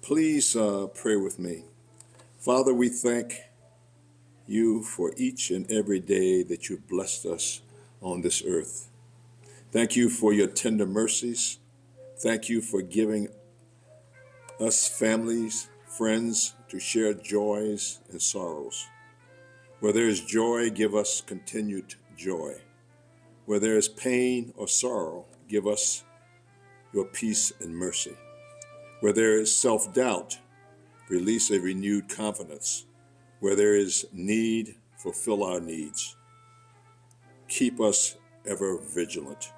Please pray with me. Father, we thank you for each and every day that you've blessed us on this earth. Thank you for your tender mercies. Thank you for giving us families, friends to share joys and sorrows. Where there is joy, give us continued joy. Where there is pain or sorrow, give us your peace and mercy. Where there is self-doubt, release a renewed confidence. Where there is need, fulfill our needs. Keep us ever vigilant.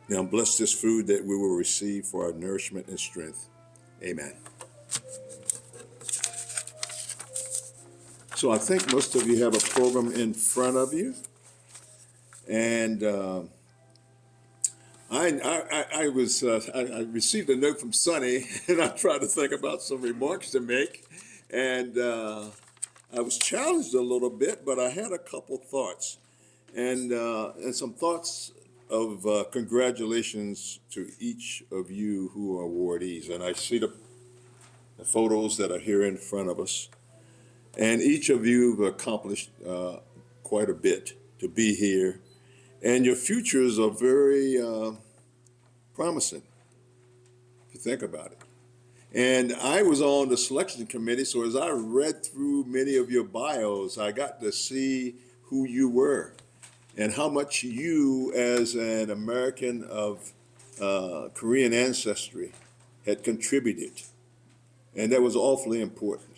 Now bless this food that we will receive for our nourishment and strength. Amen. So I think most of you have a program in front of you. And I received a note from Sonny, and I tried to think about some remarks to make. And I was challenged a little bit, but I had a couple thoughts. And some thoughts of congratulations to each of you who are awardees. And I see the photos that are here in front of us. And each of you have accomplished quite a bit to be here. And your futures are very promising, if you think about it. And I was on the selection committee, so as I read through many of your bios, I got to see who you were and how much you, as an American of Korean ancestry, had contributed. And that was awfully important.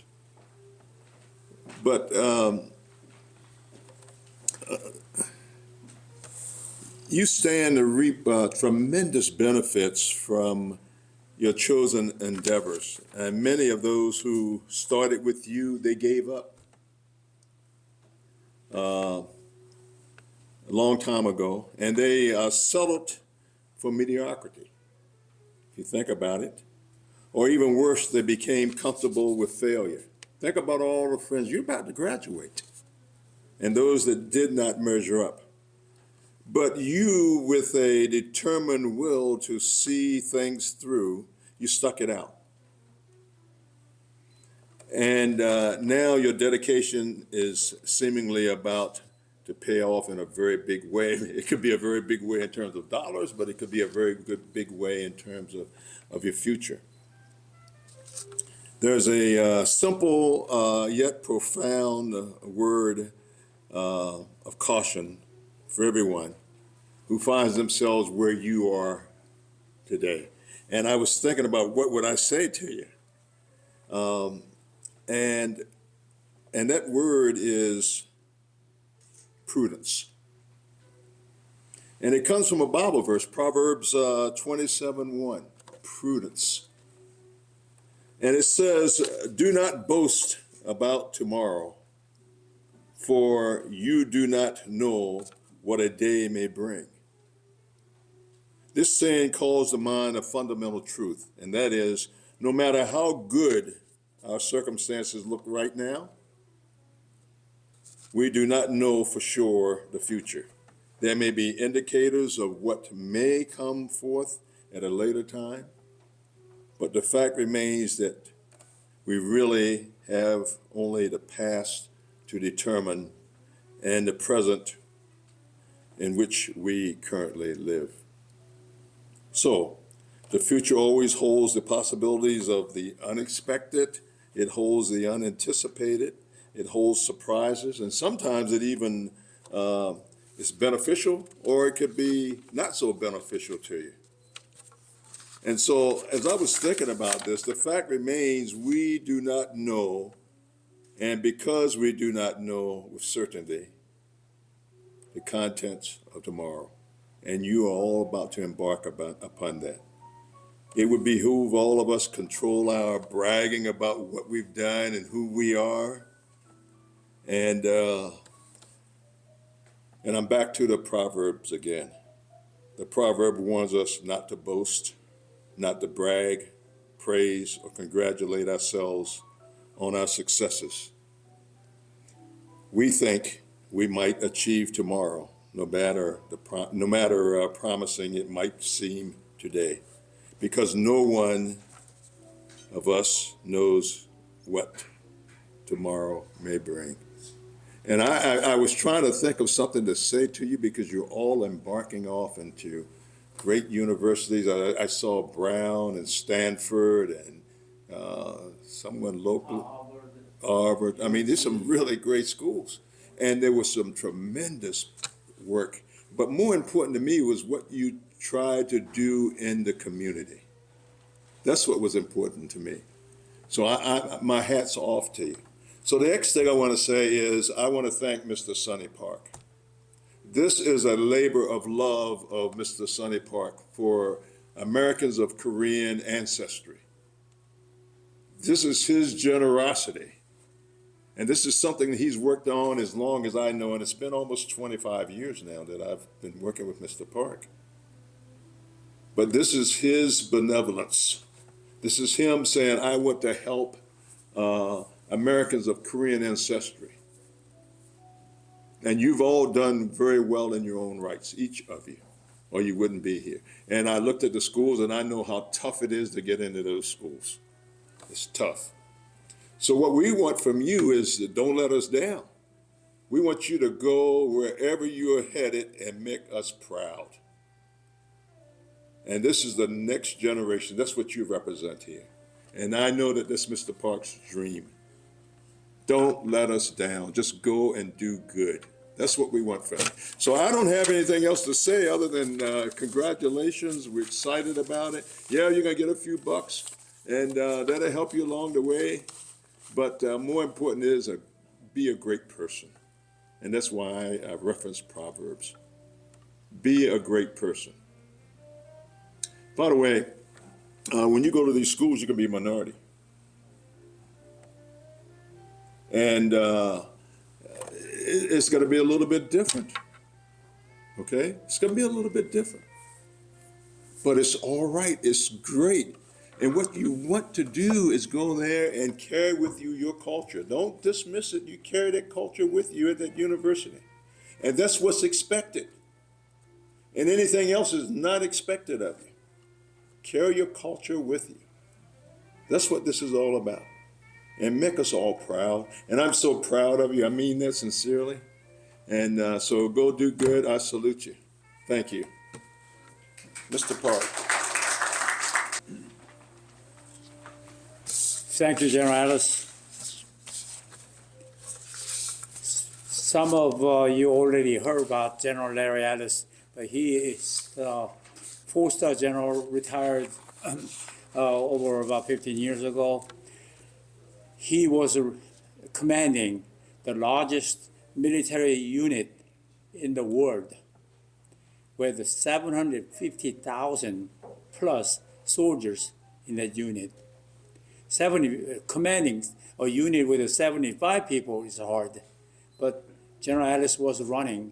But you stand to reap tremendous benefits from your chosen endeavors. And many of those who started with you, they gave up a long time ago, and they settled for mediocrity, if you think about it. Or even worse, they became comfortable with failure. Think about all the friends. You're about to graduate, and those that did not measure up. But you, with a determined will to see things through, you stuck it out. And now your dedication is seemingly about to pay off in a very big way. It could be a very big way in terms of dollars, but it could be a very big way in terms of your future. There's a simple yet profound word of caution for everyone who finds themselves where you are today. And I was thinking about what would I say to you? And that word is prudence. And it comes from a Bible verse, Proverbs 27:1, prudence. And it says, do not boast about tomorrow, for you do not know what a day may bring. This saying calls to mind a fundamental truth, and that is, no matter how good our circumstances look right now, we do not know for sure the future. There may be indicators of what may come forth at a later time, but the fact remains that we really have only the past to determine and the present in which we currently live. So, the future always holds the possibilities of the unexpected. It holds the unanticipated. It holds surprises, and sometimes it even is beneficial, or it could be not so beneficial to you. And so, as I was thinking about this, the fact remains we do not know, and because we do not know with certainty the contents of tomorrow, and you are all about to embark upon that. It would behoove all of us control our bragging about what we've done and who we are. And I'm back to the Proverbs again. The proverb warns us not to boast, not to brag, praise, or congratulate ourselves on our successes. We think we might achieve tomorrow, no matter promising it might seem today, because no one of us knows what tomorrow may bring. And I was trying to think of something to say to you because you're all embarking off into great universities. I saw Brown and Stanford and someone local, Harvard. I mean, there's some really great schools. And there was some tremendous work. But more important to me was what you tried to do in the community. That's what was important to me. So my hat's off to you. So the next thing I want to say is I want to thank Mr. Sonny Park. This is a labor of love of Mr. Sonny Park for Americans of Korean ancestry. This is his generosity. And this is something that he's worked on as long as I know, and it's been almost 25 years now that I've been working with Mr. Park. But this is his benevolence. This is him saying, I want to help Americans of Korean ancestry. And you've all done very well in your own rights, each of you, or you wouldn't be here. And I looked at the schools and I know how tough it is to get into those schools. It's tough. So what we want from you is that don't let us down. We want you to go wherever you're headed and make us proud. And this is the next generation. That's what you represent here. And I know that that's Mr. Park's dream. Don't let us down. Just go and do good. That's what we want from you. So I don't have anything else to say other than congratulations. We're excited about it. Yeah, you're going to get a few bucks, and that'll help you along the way. But more important is be a great person. And that's why I referenced Proverbs. Be a great person. By the way, when you go to these schools, you can be a minority. And it's going to be a little bit different. Okay? It's going to be a little bit different. But it's all right. It's great. And what you want to do is go there and carry with you your culture. Don't dismiss it. You carry that culture with you at that university. And that's what's expected. And anything else is not expected of you. Carry your culture with you. That's what this is all about. And make us all proud. And I'm so proud of you. I mean that sincerely. And so go do good. I salute you. Thank you. Mr. Park. Thank you, General Ellis. Some of you already heard about General Larry Ellis, but he is four-star general, retired over about 15 years ago. He was commanding the largest military unit in the world with 750,000 plus soldiers in that unit. Commanding a unit with 75 people is hard, but General Ellis was running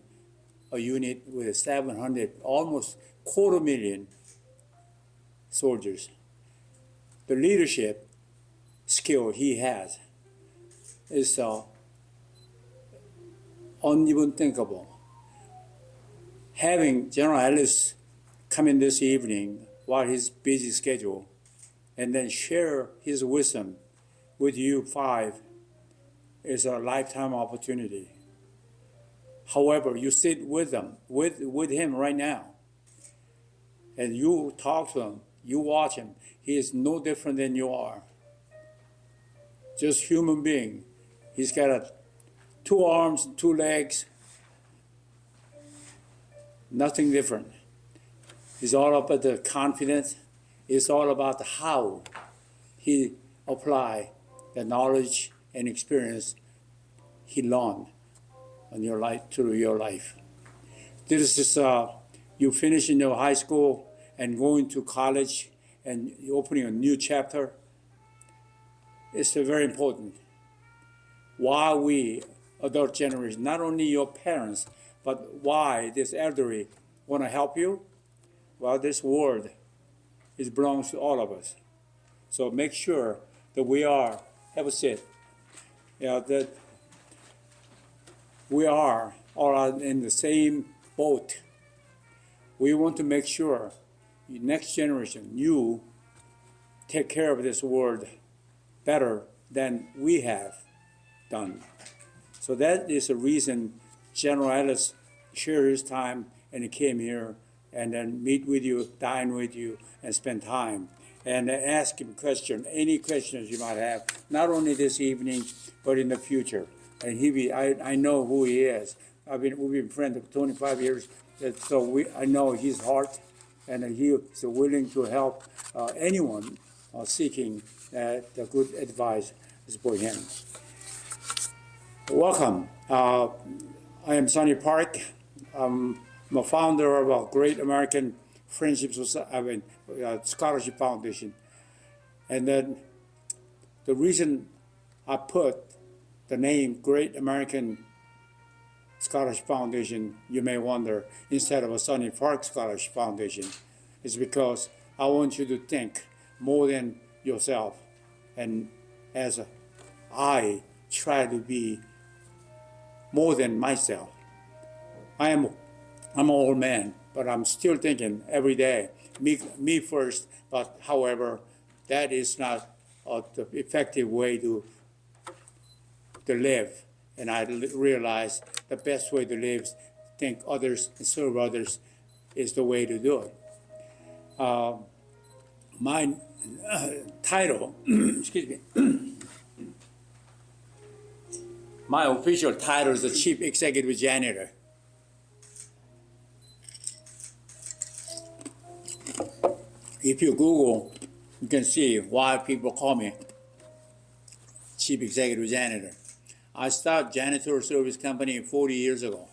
a unit with 700, almost 250,000 soldiers. The leadership skill he has is uneven thinkable. Having General Ellis come in this evening while his busy schedule and then share his wisdom with you five is a lifetime opportunity. However, you sit with them, with him right now, and you talk to him, you watch him. He is no different than you are. Just human being. He's got 2 arms, 2 legs, nothing different. It's all about the confidence. It's all about how he apply the knowledge and experience he learned on your life, through your life. This is you finishing your high school and going to college and opening a new chapter. It's very important. Why we, adult generation, not only your parents, but why this elderly want to help you? Well, this world belongs to all of us. So make sure that we are, have a seat, that we are all in the same boat. We want to make sure the next generation, you take care of this world better than we have done. So that is the reason General Ellis shared his time and he came here and then meet with you, dine with you, and spend time. And ask him questions, any questions you might have, not only this evening, but in the future. And I know who he is. We've been friends for 25 years, so I know his heart, and he is willing to help anyone seeking the good advice for him. Welcome. I am Sonny Park. I'm a founder of a Great American Friendship Society, Scholarship Foundation. And then the reason I put the name Great American Scholarship Foundation, you may wonder, instead of a Sonny Park Scholarship Foundation, is because I want you to think more than yourself. And as I try to be more than myself. I'm an old man, but I'm still thinking every day, me first, but however, that is not the effective way to live. And I realize the best way to live is think others and serve others is the way to do it. My title, excuse me, my official title is the Chief Executive Janitor. If you Google, you can see why people call me Chief Executive Janitor. I started janitor service company 40 years ago,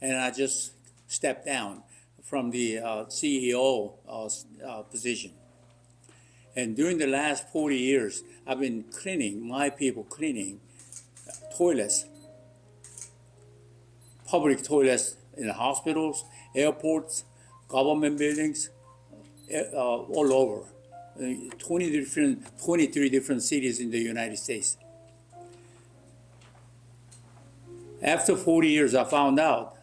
and I just stepped down from the CEO position. And during the last 40 years, I've been cleaning toilets, public toilets in hospitals, airports, government buildings, all over, 23 different cities in the United States. After 40 years, I found out,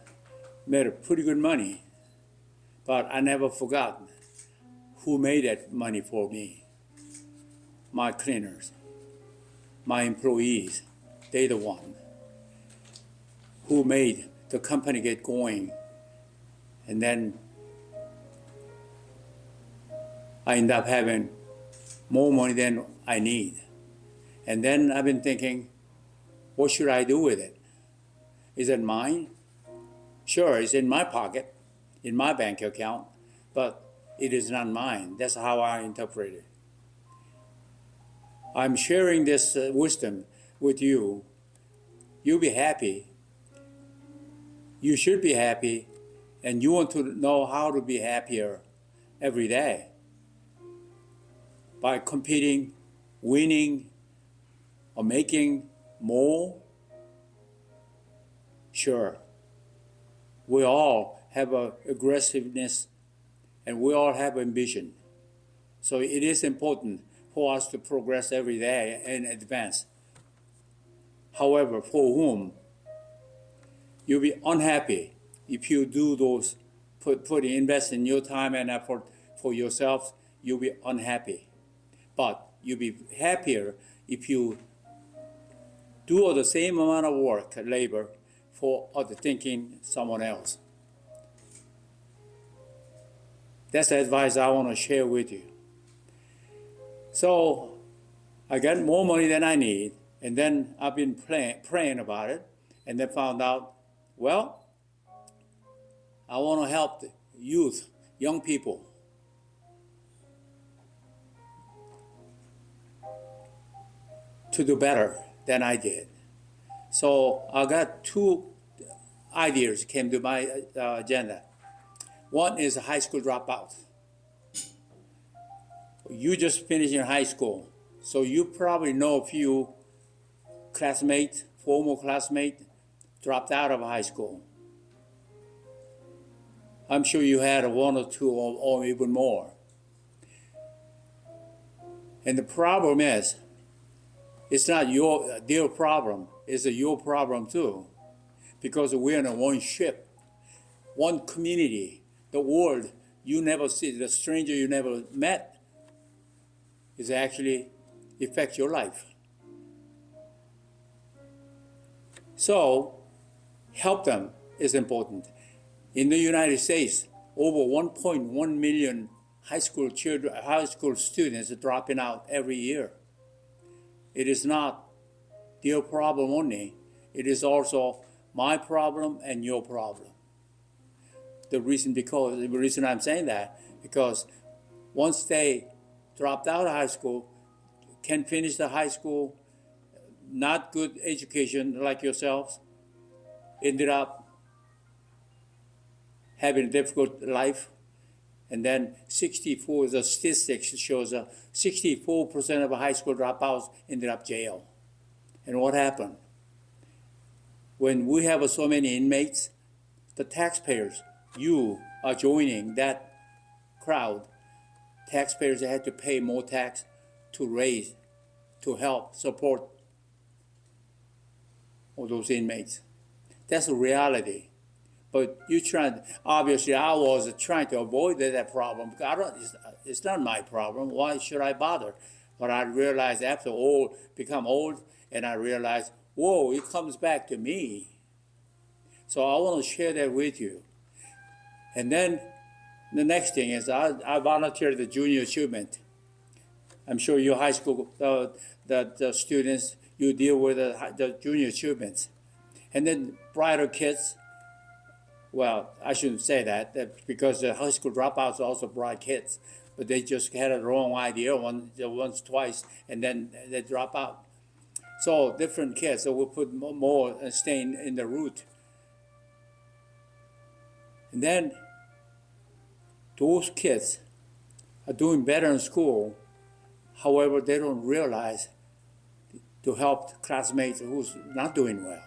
made pretty good money, but I never forgot who made that money for me. My cleaners, my employees, they're the one who made the company get going. And then I end up having more money than I need. And then I've been thinking, what should I do with it? Is it mine? Sure, it's in my pocket, in my bank account, but it is not mine. That's how I interpret it. I'm sharing this wisdom with you. You'll be happy. You should be happy, and you want to know how to be happier every day by competing, winning, or making more. Sure, we all have aggressiveness and we all have ambition. So it is important for us to progress every day and advance. However, for whom you'll be unhappy if you do those, invest in your time and effort for yourself, you'll be unhappy. But you'll be happier if you do all the same amount of work, labor, for other thinking someone else. That's the advice I want to share with you. So I got more money than I need, and then I've been praying about it, and then found out, well, I want to help the youth, young people. To do better than I did. So I got two ideas came to my agenda. One is a high school dropout. You just finished in high school, so you probably know a few classmates, former classmates, dropped out of high school. I'm sure you had one or two or even more. And the problem is, it's not their problem, it's your problem too. Because we're in one ship, one community, the world you never see, the stranger you never met. is actually affect your life. So help them is important. In the United States, over 1.1 million high school students are dropping out every year. It is not their problem only. It is also my problem and your problem. The reason I'm saying that, because once they dropped out of high school, can finish the high school, not good education like yourselves, ended up having a difficult life, and then the statistics shows 64% of high school dropouts ended up jail. And what happened? When we have so many inmates, the taxpayers, you are joining that crowd. Taxpayers had to pay more tax to help support all those inmates. That's a reality. But obviously I was trying to avoid that problem. It's not my problem. Why should I bother? But I realized after become old, and I realized, whoa, it comes back to me. So I want to share that with you. And then the next thing is I volunteered the junior achievement. I'm sure you high school the students, you deal with the junior achievements. And then brighter kids, well, I shouldn't say that because the high school dropouts are also bright kids, but they just had a wrong idea once, twice, and then they drop out. So different kids, so we'll put more stain in the root. And then those kids are doing better in school. However, they don't realize to help classmates who's not doing well.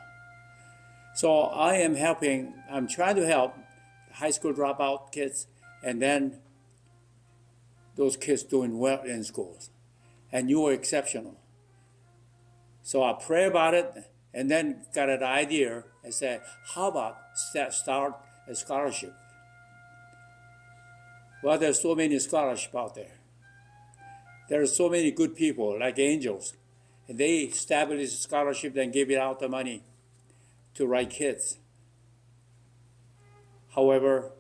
So I'm trying to help high school dropout kids, and then those kids doing well in schools. And you are exceptional. So I pray about it, and then got an idea and said, how about start a scholarship? Well, there's so many scholarships out there. There are so many good people, like angels, and they establish a scholarship and give it out the money to right kids. However,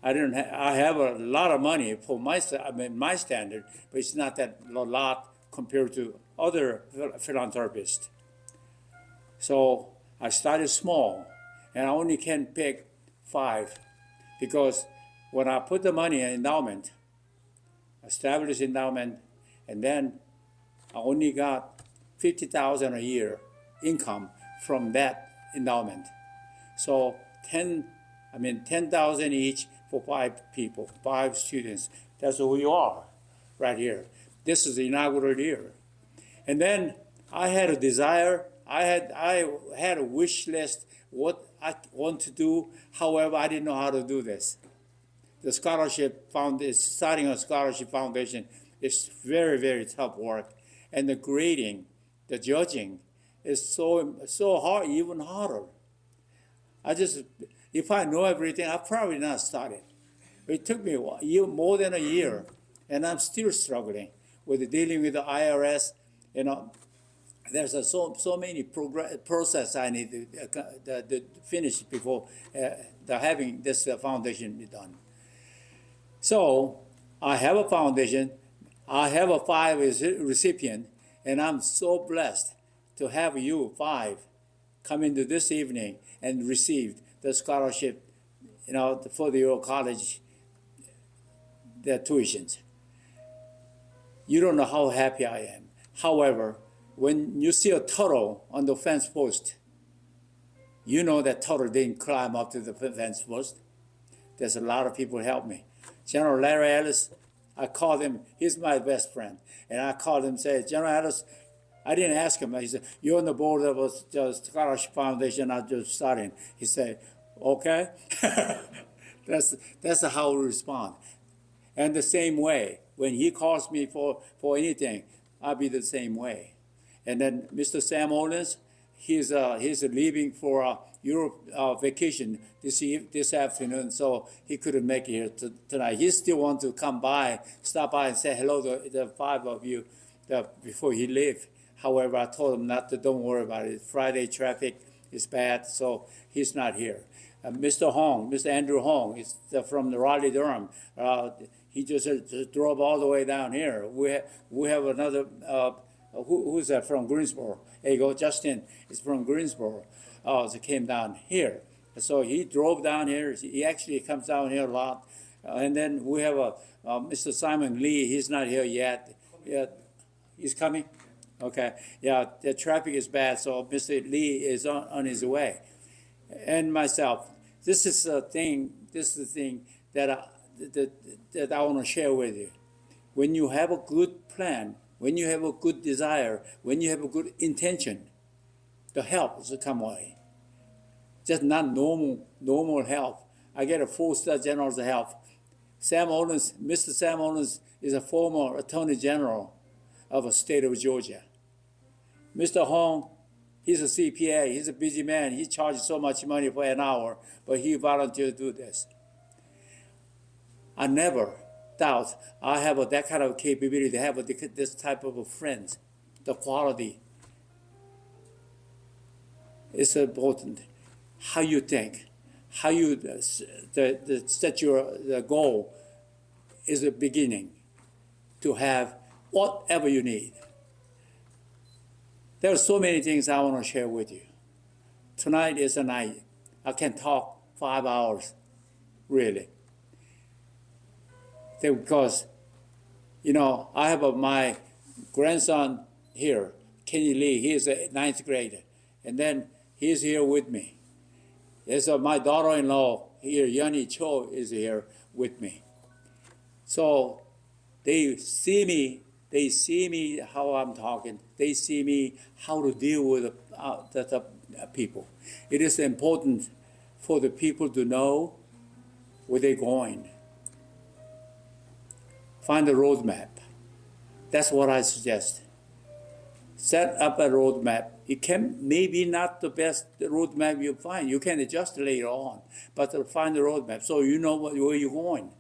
I have a lot of money for my standard, but it's not that a lot compared to other philanthropists. So I started small, and I only can pick 5, because when I put the money in endowment, established endowment, and then I only got $50,000 a year income from that endowment. So 10,000 each for 5 people, 5 students. That's who you are, right here. This is the inaugural year. And then I had a desire, I had a wish list, what I want to do. However, I didn't know how to do this. The starting a scholarship foundation is very, very tough work. And the grading, the judging is so hard, even harder. If I know everything, I've probably not started. It took me more than a year, and I'm still struggling with dealing with the IRS. There's so many process I need to finish before having this foundation be done. So I have a foundation. I have a 5 recipient, and I'm so blessed to have you 5 come into this evening and receive the scholarship, for your college, their tuitions. You don't know how happy I am. However, when you see a turtle on the fence post, you know that turtle didn't climb up to the fence post. There's a lot of people who help me. General Larry Ellis, I called him, he's my best friend. And I called him and said, General Ellis, I didn't ask him. He said, you're on the board of a scholarship foundation I'm just starting. He said, okay. That's how we respond. And the same way, when he calls me for anything, I'll be the same way. And then Mr. Sam Owens, he's leaving for Europe vacation this afternoon, so he couldn't make it here tonight. He still wants to come by, stop by, and say hello to the five of you before he leaves. However, I told him not to. Don't worry about it. Friday traffic is bad, so he's not here. Mr. Andrew Hong, is from the Raleigh, Durham. He just drove all the way down here. We have another. Who's that from Greensboro? There you go. Justin is from Greensboro. So came down here. So he drove down here. He actually comes down here a lot. And then we have Mr. Simon Lee. He's not here yet. He's coming. Okay. Yeah, the traffic is bad, so Mr. Lee is on his way. And myself. This is the thing that I want to share with you. When you have a good plan, when you have a good desire, when you have a good intention, the help will come away. Just not normal help. I get a 4-star general's help. Mr. Sam Olens is a former Attorney General of the state of Georgia. Mr. Hong, he's a CPA. He's a busy man. He charges so much money for an hour, but he volunteered to do this. I never doubt I have that kind of capability to have this type of a friend. The quality is important. How you think, how you set the goal is the beginning to have whatever you need. There are so many things I want to share with you. Tonight is a night. I can talk 5 hours, really. Because, I have my grandson here, Kenny Lee. He is a 9th grader. And then he's here with me. There's my daughter-in-law here, Yoni Cho, is here with me. So they see me how I'm talking. They see me how to deal with the people. It is important for the people to know where they're going. Find a roadmap. That's what I suggest. Set up a roadmap. It can maybe not the best roadmap you find. You can adjust later on, but find the roadmap so you know where you're going.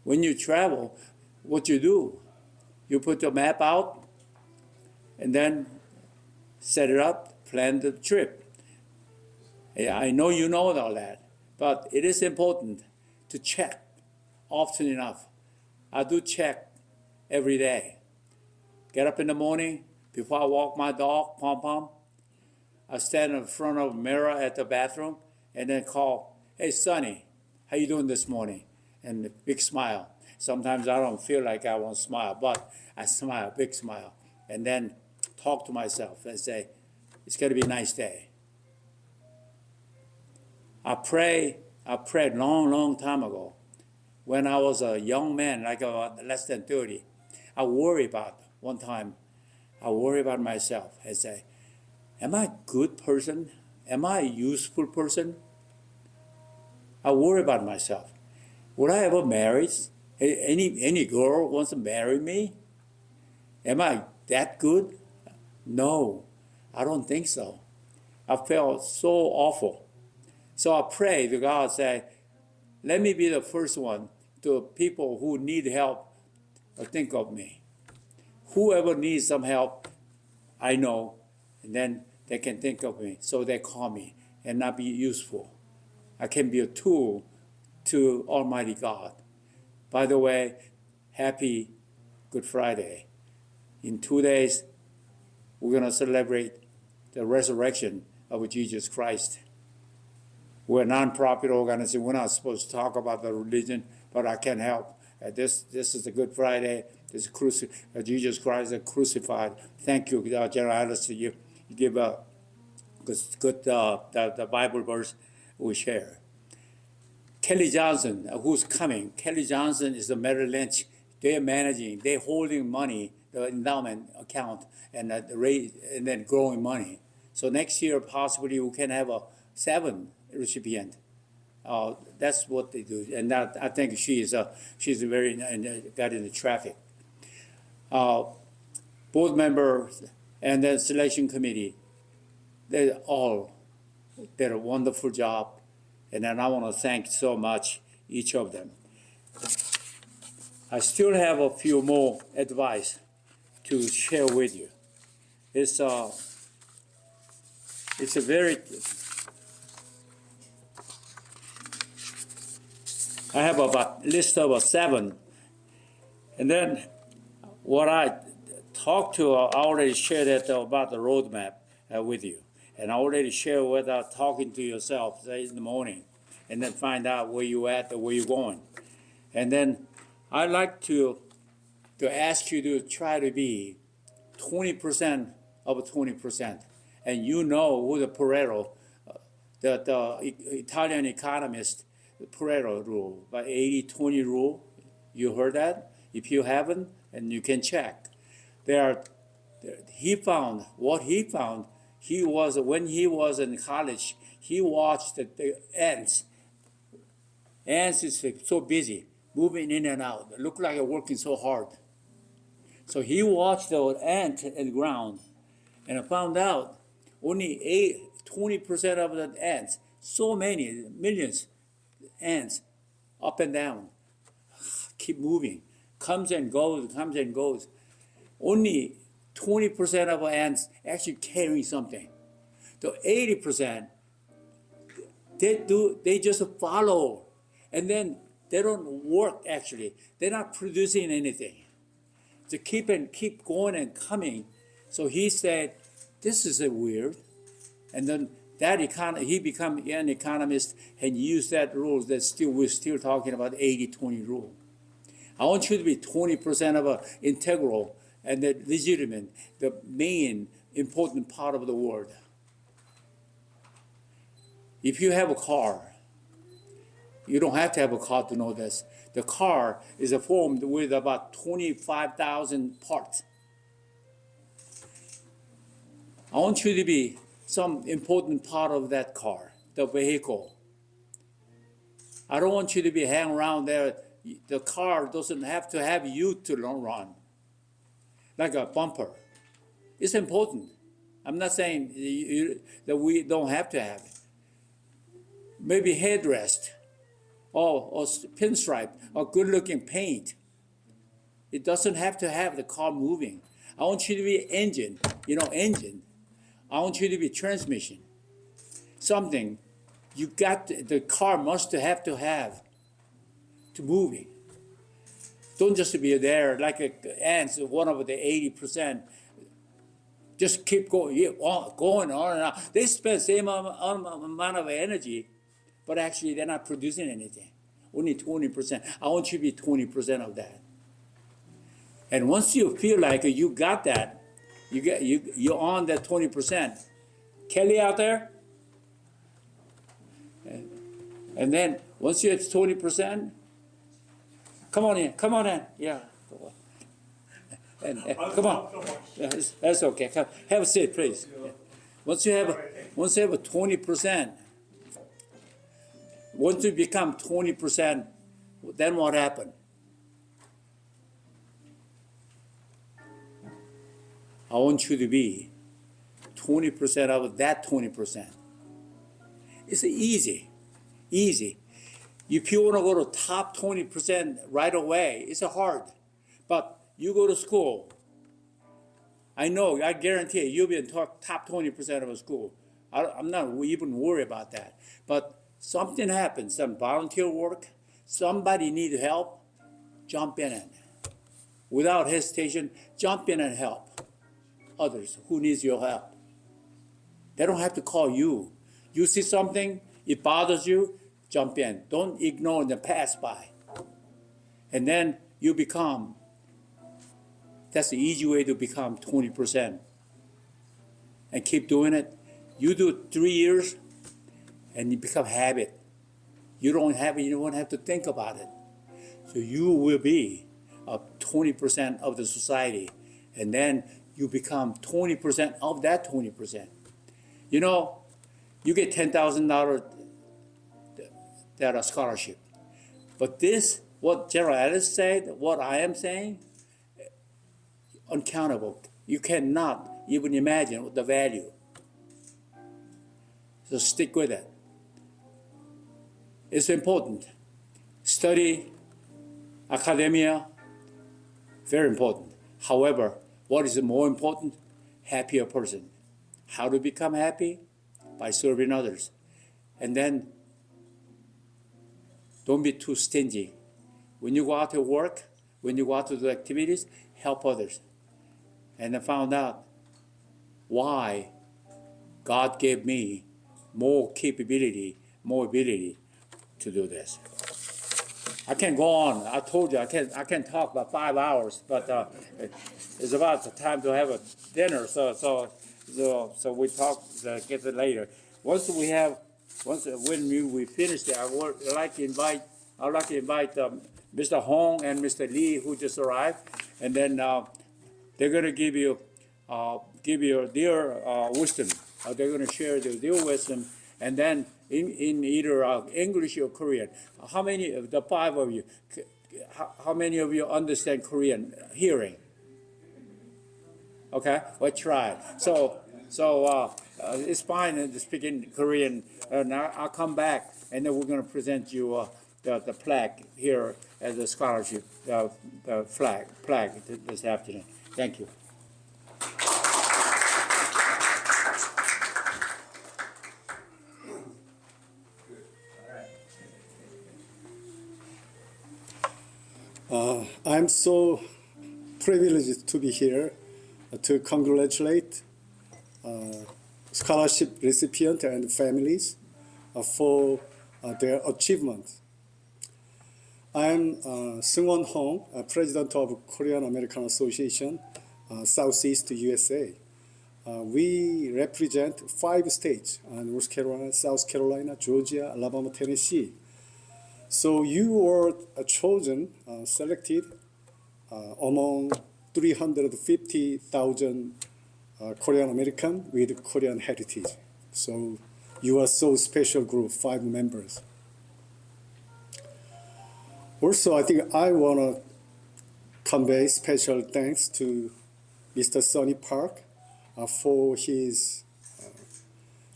When you travel, what you do, you put your map out, and then set it up, plan the trip. Yeah, I know you know all that, but it is important to check often enough. I do check every day. Get up in the morning, before I walk my dog, Pom-Pom, I stand in front of a mirror at the bathroom and then call, "Hey, Sonny, how you doing this morning?" And a big smile. Sometimes I don't feel like I want to smile, but I smile, big smile. And then talk to myself and say, it's going to be a nice day. I prayed long time ago. When I was a young man, like about less than 30, I worry about myself and say, am I a good person? Am I a useful person? I worry about myself. Would I ever marry? Any girl wants to marry me? Am I that good? No, I don't think so. I felt so awful. So I pray to God, say, let me be the first one to people who need help think of me. Whoever needs some help, I know, and then they can think of me. So they call me and not be useful. I can be a tool to Almighty God. By the way, happy Good Friday. In 2 days, we're going to celebrate the resurrection of Jesus Christ. We're a non-profit organization. We're not supposed to talk about the religion, but I can't help. This is a Good Friday. This is Jesus Christ is crucified. Thank you, General Ellis. You give a good the Bible verse we share. Kelly Johnson, who's coming. Kelly Johnson is the Merrill Lynch. They're managing. They're holding money, the endowment account, and then growing money. So next year, possibly we can have 7 recipients. That's what they do, and I think she's very got in the traffic. Board members and the selection committee. they all did a wonderful job, and then I want to thank so much each of them. I still have a few more advice to share with you. It's a very, I have about list of 7, and then what I talked to, I already shared that about the roadmap with you, and I already shared without talking to yourself say in the morning, and then find out where you at and where you're going, and then I'd like to ask you to try to be 20% of 20%. And you know who the Pareto, the Italian economist, the Pareto rule, by 80-20 rule. You heard that? If you haven't, and you can check. He found, when he was in college, he watched the ants. Ants is so busy, moving in and out. They look like they're working so hard. So he watched the ant at the ground, and I found out only 20% of the ants, so many, millions ants, up and down, keep moving, comes and goes. Only 20% of ants actually carry something. The 80%, they just follow, and then they don't work actually. They're not producing anything. To keep going and coming. So he said, this is weird. And then he became an economist and used that rule we're still talking about 80-20 rule. I want you to be 20% of a integral and the legitimate, the main important part of the world. If you have a car, you don't have to have a car to know this. The car is formed with about 25,000 parts. I want you to be some important part of that car, the vehicle. I don't want you to be hanging around there. The car doesn't have to have you to run, like a bumper. It's important. I'm not saying that we don't have to have it. Maybe headrest. Or pinstripe, or good-looking paint. It doesn't have to have the car moving. I want you to be engine. I want you to be transmission. Something the car must have to moving. Don't just be there like ants, one of the 80%. Just keep going on and on. They spend the same amount of energy, but actually they're not producing anything. Only 20%. I want you to be 20% of that. And once you feel like you got that, you're on that 20%. Kelly out there? And then once you hit 20%, come on in. Yeah. And come on. That's okay. Come, have a seat, please. Yeah. Once you have a 20%, once you become 20%, then what happened? I want you to be 20% of that 20%. It's easy. If you want to go to top 20% right away, it's hard. But you go to school, I guarantee you'll be in top 20% of a school. I'm not even worried about that. But something happens, some volunteer work, somebody needs help, jump in it. Without hesitation, jump in and help others who needs your help. They don't have to call you. You see something, it bothers you, jump in. Don't ignore and pass by. And then you become, that's the easy way to become 20%. And keep doing it. You do it 3 years, and you become habit. You don't have to think about it. So you will be 20% of the society, and then you become 20% of that 20%. You get $10,000 that scholarship. But this, what General Ellis said, what I am saying, uncountable. You cannot even imagine the value. So stick with it. It's important. Study, academia, very important. However, what is more important? Happier person. How to become happy? By serving others. And then don't be too stingy. When you go out to work, when you go out to do activities, help others. And I found out why God gave me more capability, more ability to do this. I can go on. I told you I can talk about 5 hours, but it's about the time to have a dinner. So we talk. Get it later. When we finish it, I would like to invite Mr. Hong and Mr. Lee, who just arrived, and then they're going to give you their wisdom. They're going to share their wisdom, and then in either English or Korean. How many of the 5 of you? How many of you understand Korean hearing? Okay, let's try. So it's fine to speak in Korean. Now I'll come back, and then we're going to present you the plaque here as a scholarship flag this afternoon. Thank you. I'm so privileged to be here to congratulate scholarship recipient and families for their achievement. I'm Seung-won Hong, President of Korean American Association, Southeast USA. We represent 5 states, North Carolina, South Carolina, Georgia, Alabama, Tennessee. So you were chosen, selected among 350,000 Korean American with Korean heritage. So you are so special group, 5 members. Also, I think I want to convey special thanks to Mr. Sonny Park for his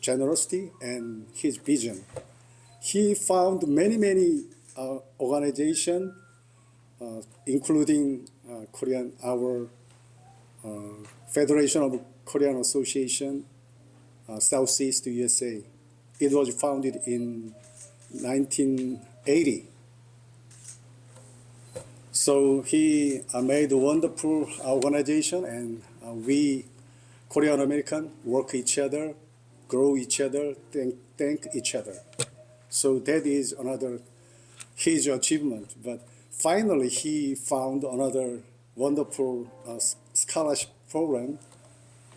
generosity and his vision. He found many organizations, including our Federation of Korean Association, Southeast USA. It was founded in 1980. So he made a wonderful organization, and we Korean American work each other, grow each other, thank each other. So that is another huge achievement. But finally, he found another wonderful scholarship program.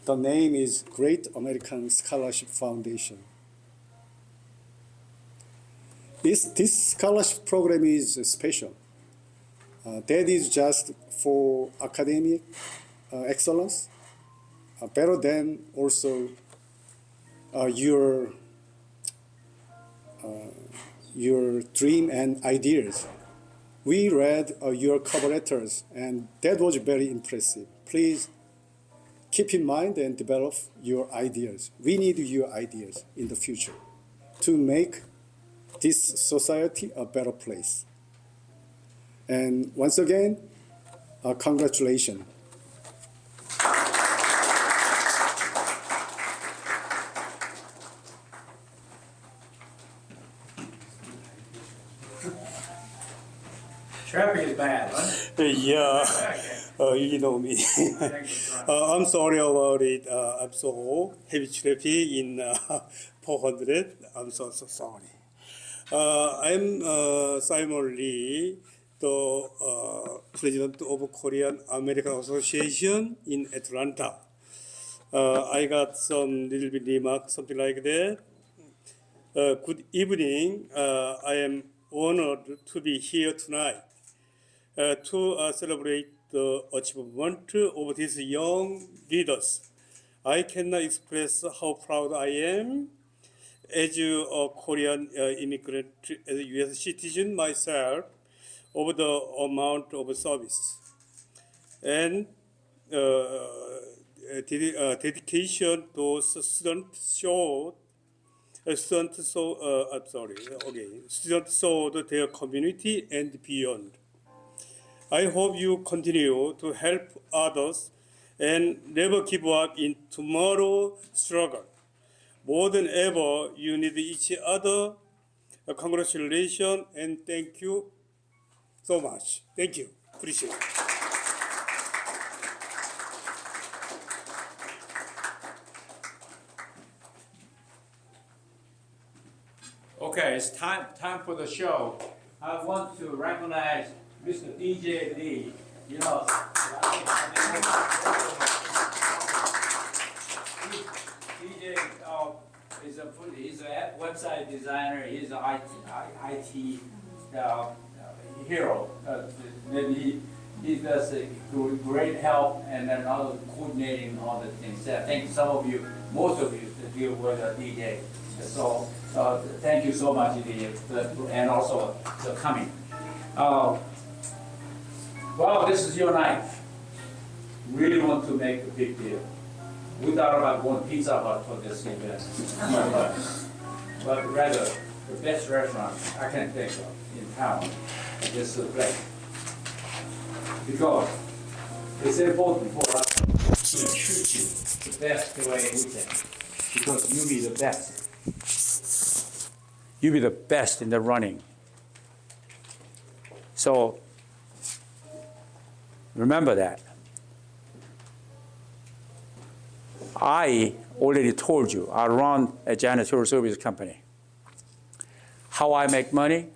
The name is Great American Scholarship Foundation. This scholarship program is special. That is just for academic excellence, better than also your dream and ideas. We read your cover letters, and that was very impressive. Please keep in mind and develop your ideas. We need your ideas in the future to make this society a better place. And once again, congratulations. Traffic is bad, huh? Yeah, you know me. I'm sorry about it. I'm so heavy traffic in 400. I'm so sorry. I'm Simon Lee, the president of Korean American Association in Atlanta. I got some little bit remark, something like that. Good evening. I am honored to be here tonight to celebrate the achievement of these young leaders. I cannot express how proud I am as a Korean immigrant, as a U.S. citizen myself, of the amount of service and dedication those students showed students served their community and beyond. I hope you continue to help others and never give up in tomorrow's struggle. More than ever, you need each other. Congratulations and thank you so much. Thank you. Appreciate it. Okay, it's time for the show. I want to recognize Mr. DJ Lee. You know, DJ he's a website designer. He's an IT hero. Maybe he does a great help and then also coordinating all the things. I think some of you, most of you, deal with a DJ. So thank you so much, DJ, and also for coming. Well, this is your night. Really want to make a big deal. We thought about going to Pizza Hut for this event, but rather the best restaurant I can think of in town. This is the place. Because it's important for us to treat you the best way we can. Because you be the best. You be the best in the running. So remember that. I already told you I run a janitorial service company. How I make money?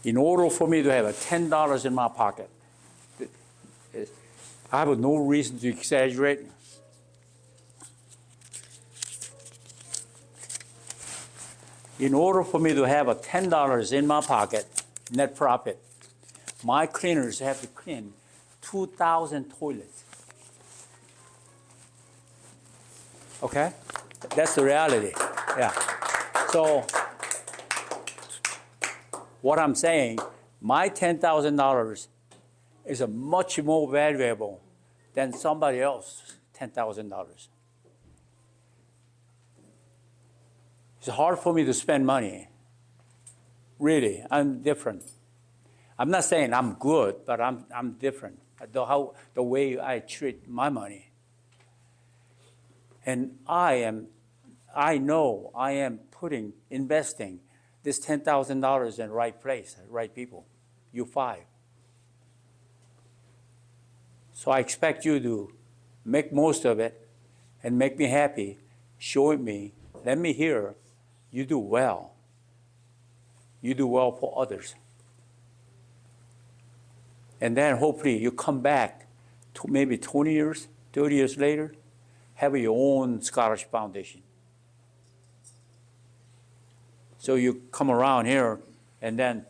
In order for me to have $10 in my pocket, I have no reason to exaggerate. In order for me to have $10 in my pocket, net profit, my cleaners have to clean 2,000 toilets. Okay? That's the reality. Yeah. So what I'm saying, my $10,000 is a much more valuable than somebody else's $10,000. It's hard for me to spend money. Really, I'm different. I'm not saying I'm good, but I'm different. The way I treat my money. And I know I am investing this $10,000 in the right place, right people, you 5. So I expect you to make most of it and make me happy, show it me, let me hear you do well. You do well for others. And then hopefully you come back to maybe 20 years, 30 years later, have your own scholarship foundation. So you come around here and then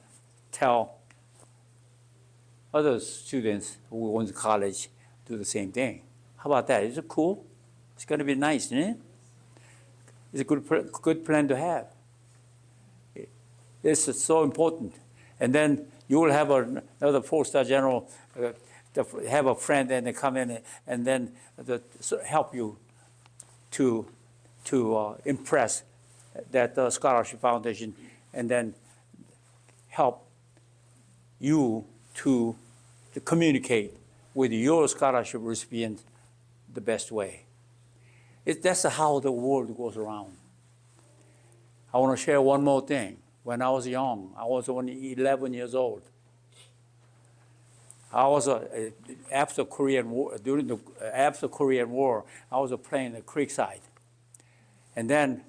tell other students who went to college do the same thing. How about that? Is it cool? It's going to be nice, isn't it? It's a good plan to have. It's so important. And then you will have another 4-star general, have a friend and they come in and then help you to impress that scholarship foundation and then help you to communicate with your scholarship recipient the best way. That's how the world goes around. I want to share one more thing. When I was young, I was only 11 years old. I was after Korean War, after Korean War, I was playing the creekside, and then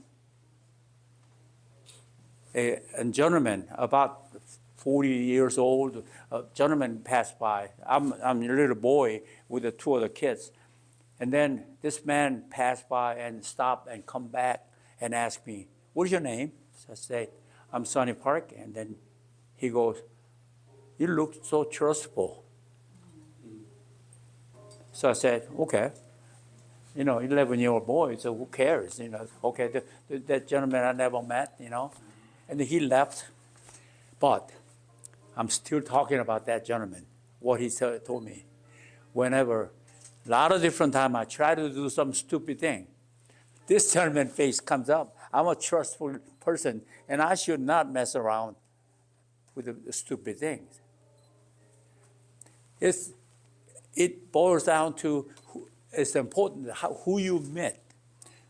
a gentleman about 40 years old, a gentleman passed by. I'm a little boy with the 2 other kids, and then this man passed by and stopped and come back and asked me, "What is your name?" So I said, "I'm Sonny Park," and then he goes, "You look so trustful." So I said, "Okay, 11-year-old boy, so who cares? Okay, that gentleman I never met, and he left. But I'm still talking about that gentleman, what he told me. Whenever, a lot of different time I try to do some stupid thing, this gentleman's face comes up. I'm a trustful person, and I should not mess around with the stupid things. It boils down to it's important who you met,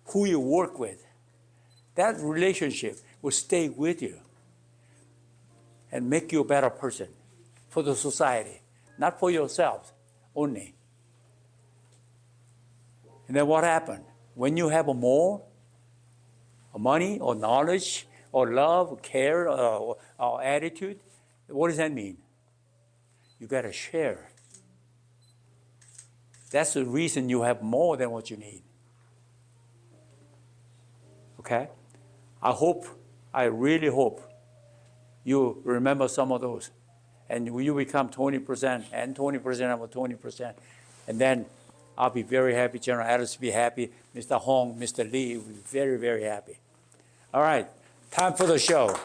who you work with. That relationship will stay with you and make you a better person for the society, not for yourselves only. And then what happened? When you have more money or knowledge or love or care or attitude, what does that mean? You got to share. That's the reason you have more than what you need. Okay? I really hope you remember some of those. And you become 20% and 20% of 20%. And then I'll be very happy. General Ellis will be happy. Mr. Hong, Mr. Lee will be very, very happy. All right, time for the show.